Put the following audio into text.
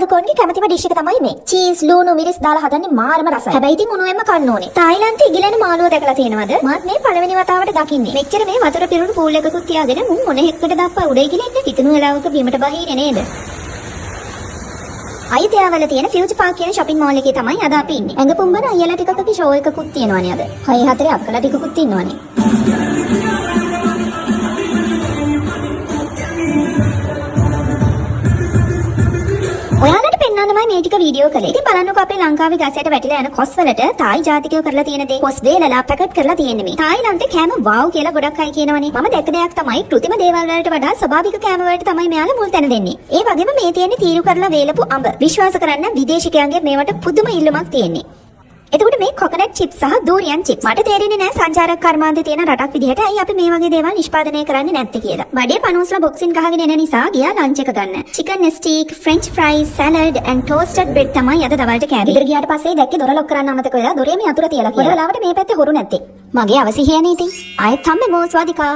ආදුකෝන්ගේ කැමතිම dish එක තමයි මේ. චීස්, ලූණු, මිරිස් දාලා හදන්නේ මාරම රසයි. හැබැයි ඉතින් උණුවෙන්ම කන්න ඕනේ. තායිලන්තේ ඉගිලෙන මාළුව දැකලා තියෙනවද? මාත් මේ පළවෙනි වතාවට දකින්නේ. මෙච්චර මේ වතුර පිරුණු පූල් එකකුත් තියාගෙන මුන් මොන හෙක්කට දප්පා උඩ ඉගිලෙන්නේ? හිතනු වෙලාවක බිමට බහින්නේ නේද? අයිතියාවල තියෙන ෆියුචර් පාක් කියන shopping mall එකේ තමයි අද අපි ඉන්නේ. ඇඟ පුම්බන අයියලා ටිකකගේ ෂෝ එකකුත් තියෙනවනේ අද. 6-4 අක්කලා ටිකකුත් ඉන්නවනේ. ඔයාලට පෙන්වන්නමයි මේ ටික වීඩියෝ කළේ. ඉතින් බලන්නකෝ අපේ ලංකාවේ ගසයට වැටිලා යන කොස් වලට තායි ජාතිකයෝ කරලා තියෙන දේ. කොස් වේලලා පැකට් කරලා තියෙන්නේ මේ. තායිලන්තේ කෑම වාව් කියලා ගොඩක් අය කියනවනේ. මම දැක්ක දෙයක් තමයි කෘතිම දේවල් වලට වඩා ස්වභාවික කෑම වලට තමයි මෙයාලා මුල් තැන දෙන්නේ. ඒ වගේම මේ තියෙන්නේ තීරු කරලා වේලපු අඹ. විශ්වාස කරන්න විදේශිකයන්ගේ මේවට පුදුම ඉල්ලුමක් තියෙන්නේ. එතකොට මේ කොකනට් චිප්ස් සහ දූරියන් චිප්ස් මට තේරෙන්නේ නැහැ සංචාරක කර්මාන්තේ තියෙන රටක් විදිහට ඇයි අපි මේ වගේ දේවල් නිෂ්පාදනය කරන්නේ නැත්තේ කියලා. බඩේ පනෝස්ලා බොක්සින් ගහගෙන එන නිසා ගියා ලන්ච් එක ගන්න. Chicken steak, French fries, salad and toasted bread තමයි අද දවල්ට කෑවේ. ඊට ගියාට පස්සේ දැක්කේ දොර ලොක් කරන්න අමතක වෙලා දොරේ මේ අතුර තියලා කියලා. වෙලාවට මේ පැත්තේ හොරු නැත්තේ. මගේ අවසිහියනේ ඉතින්. ආයෙත් හම්බෙමු ස්වාදිකා.